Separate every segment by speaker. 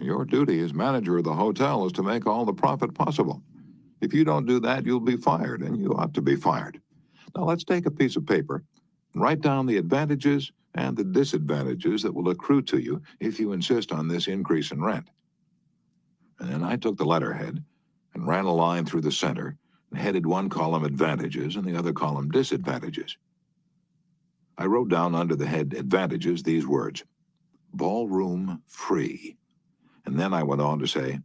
Speaker 1: Your duty as manager of the hotel is to make all the profit possible. If you don't do that, you'll be fired, and you ought to be fired. Now let's take a piece of paper and write down the advantages and the disadvantages that will accrue to you if you insist on this increase in rent. And then I took the letterhead and ran a line through the center and headed one column advantages and the other column disadvantages. I wrote down under the head advantages these words: ballroom free. And then I went on to say,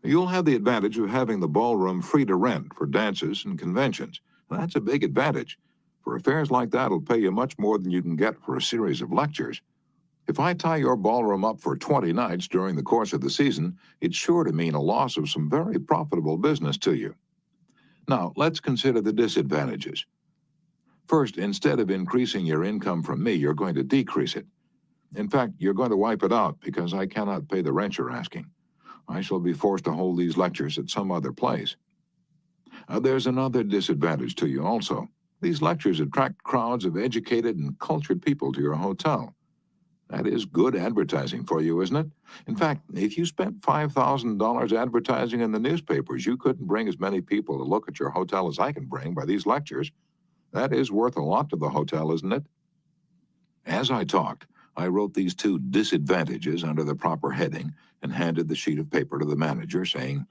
Speaker 1: you'll have the advantage of having the ballroom free to rent for dances and conventions. That's a big advantage. For affairs like that, it'll pay you much more than you can get for a series of lectures. If I tie your ballroom up for 20 nights during the course of the season, it's sure to mean a loss of some very profitable business to you. Now, let's consider the disadvantages. First, instead of increasing your income from me, you're going to decrease it. In fact, you're going to wipe it out because I cannot pay the rent you're asking. I shall be forced to hold these lectures at some other place. There's another disadvantage to you also. These lectures attract crowds of educated and cultured people to your hotel. That is good advertising for you, isn't it? In fact, if you spent $5,000 advertising in the newspapers, you couldn't bring as many people to look at your hotel as I can bring by these lectures. That is worth a lot to the hotel, isn't it? As I talked, I wrote these two disadvantages under the proper heading and handed the sheet of paper to the manager, saying,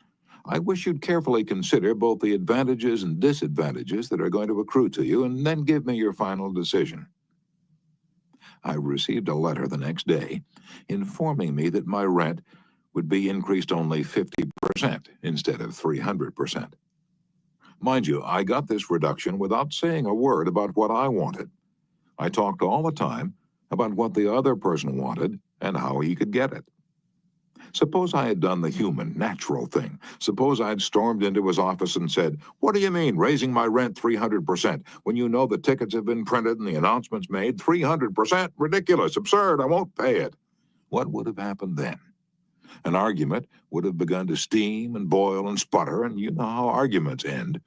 Speaker 1: I wish you'd carefully consider both the advantages and disadvantages that are going to accrue to you, and then give me your final decision. I received a letter the next day informing me that my rent would be increased only 50% instead of 300%. Mind you, I got this reduction without saying a word about what I wanted. I talked all the time about what the other person wanted and how he could get it. Suppose I had done the human, natural thing. Suppose I'd stormed into his office and said, what do you mean, raising my rent 300%, when you know the tickets have been printed and the announcements made? 300%? Ridiculous, absurd, I won't pay it. What would have happened then? An argument would have begun to steam and boil and sputter, and you know how arguments end.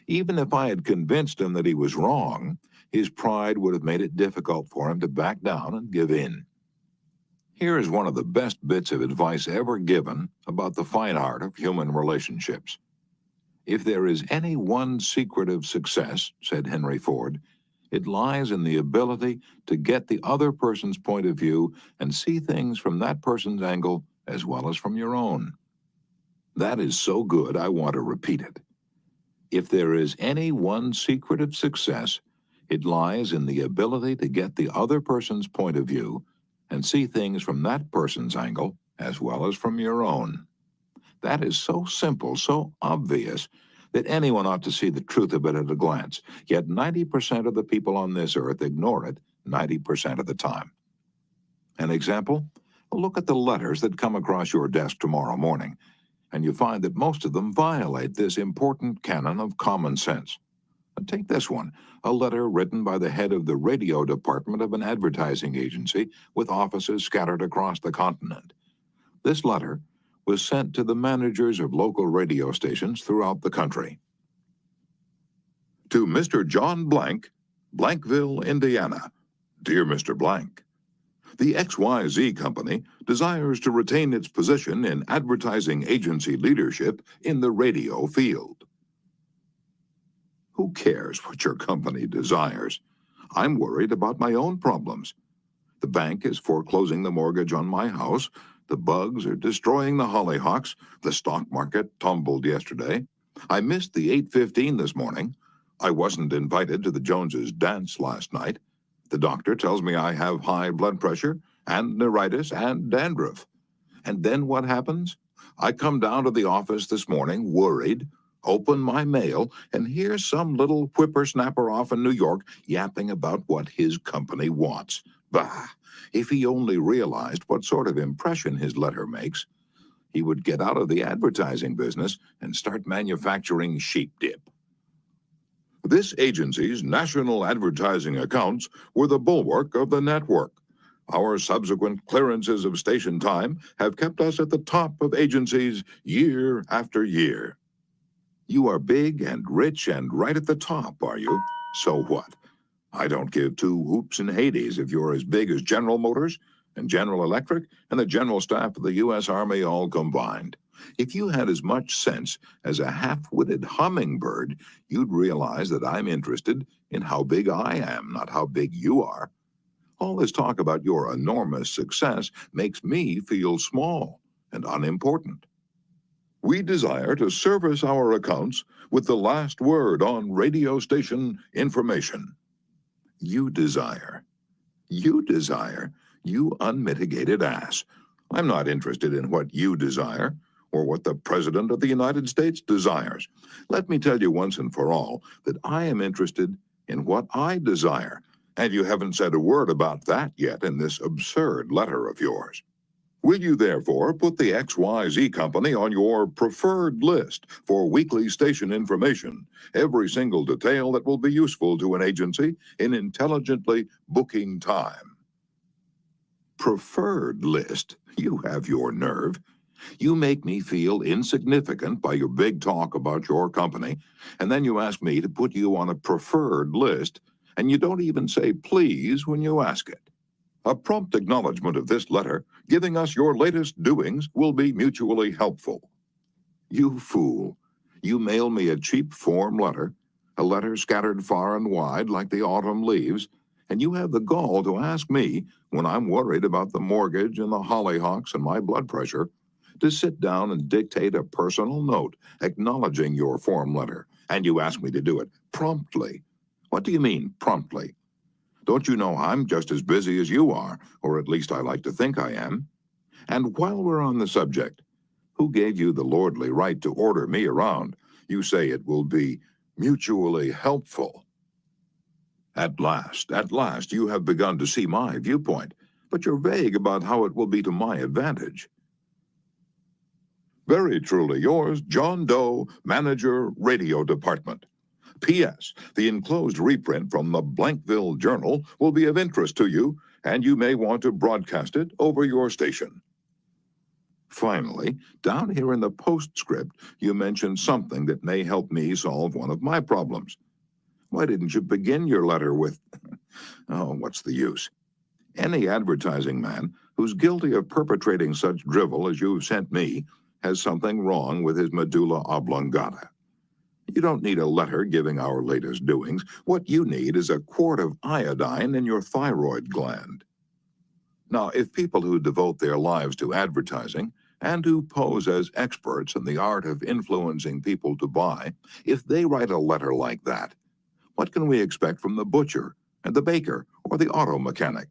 Speaker 1: Even if I had convinced him that he was wrong, his pride would have made it difficult for him to back down and give in. Here is one of the best bits of advice ever given about the fine art of human relationships. If there is any one secret of success, said Henry Ford, it lies in the ability to get the other person's point of view and see things from that person's angle as well as from your own. That is so good, I want to repeat it. If there is any one secret of success, it lies in the ability to get the other person's point of view and see things from that person's angle as well as from your own. That is so simple, so obvious, that anyone ought to see the truth of it at a glance. Yet 90% of the people on this earth ignore it 90% of the time. An example? Look at the letters that come across your desk tomorrow morning, and you find that most of them violate this important canon of common sense. Take this one, a letter written by the head of the radio department of an advertising agency with offices scattered across the continent. This letter was sent to the managers of local radio stations throughout the country. To Mr. John Blank, Blankville, Indiana. Dear Mr. Blank, the XYZ Company desires to retain its position in advertising agency leadership in the radio field. Who cares what your company desires? I'm worried about my own problems. The bank is foreclosing the mortgage on my house. The bugs are destroying the hollyhocks. The stock market tumbled yesterday. I missed the 8:15 this morning. I wasn't invited to the Joneses' dance last night. The doctor tells me I have high blood pressure and neuritis and dandruff. And then what happens? I come down to the office this morning worried, open my mail, and hear some little whippersnapper off in New York yapping about what his company wants. Bah! If he only realized what sort of impression his letter makes, he would get out of the advertising business and start manufacturing sheep dip. This agency's national advertising accounts were the bulwark of the network. Our subsequent clearances of station time have kept us at the top of agencies year after year. You are big and rich and right at the top, are you? So what? I don't give two hoops in Hades if you're as big as General Motors. and General Electric and the General Staff of the U.S. Army all combined. If you had as much sense as a half-witted hummingbird, you'd realize that I'm interested in how big I am, not how big you are. All this talk about your enormous success makes me feel small and unimportant. We desire to service our accounts with the last word on radio station information. You desire. You desire. You unmitigated ass. I'm not interested in what you desire or what the President of the United States desires. Let me tell you once and for all that I am interested in what I desire, and you haven't said a word about that yet in this absurd letter of yours. Will you therefore put the XYZ Company on your preferred list for weekly station information, every single detail that will be useful to an agency in intelligently booking time? Preferred list? You have your nerve. You make me feel insignificant by your big talk about your company, and then you ask me to put you on a preferred list, and you don't even say please when you ask it. A prompt acknowledgement of this letter, giving us your latest doings, will be mutually helpful. You fool. You mail me a cheap form letter, a letter scattered far and wide like the autumn leaves, and you have the gall to ask me, when I'm worried about the mortgage and the hollyhocks and my blood pressure, to sit down and dictate a personal note acknowledging your form letter, and you ask me to do it promptly. What do you mean, promptly? Don't you know I'm just as busy as you are, or at least I like to think I am? And while we're on the subject, who gave you the lordly right to order me around? You say it will be mutually helpful. At last, you have begun to see my viewpoint, but you're vague about how it will be to my advantage. Very truly yours, John Doe, Manager, Radio Department. P.S. The enclosed reprint from the Blankville Journal will be of interest to you, and you may want to broadcast it over your station. Finally, down here in the postscript, you mentioned something that may help me solve one of my problems. Why didn't you begin your letter with, oh, what's the use? Any advertising man who's guilty of perpetrating such drivel as you've sent me has something wrong with his medulla oblongata. You don't need a letter giving our latest doings. What you need is a quart of iodine in your thyroid gland. Now, if people who devote their lives to advertising and who pose as experts in the art of influencing people to buy, if they write a letter like that, what can we expect from the butcher and the baker or the auto mechanic?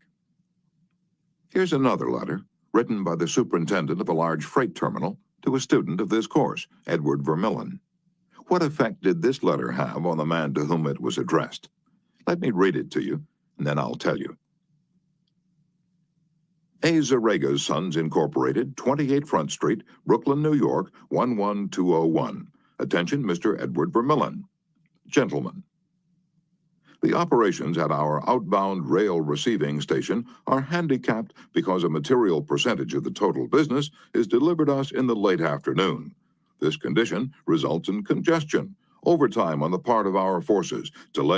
Speaker 1: Here's another letter written by the superintendent of a large freight terminal to a student of this course, Edward Vermillion. What effect did this letter have on the man to whom it was addressed? Let me read it to you, and then I'll tell you. A. Zarega's Sons Incorporated, 28 Front Street, Brooklyn, New York, 11201. Attention, Mr. Edward Vermillion. Gentlemen, the operations at our outbound rail receiving station are handicapped because a material percentage of the total business is delivered us in the late afternoon. This condition results in congestion, overtime on the part of our forces, delay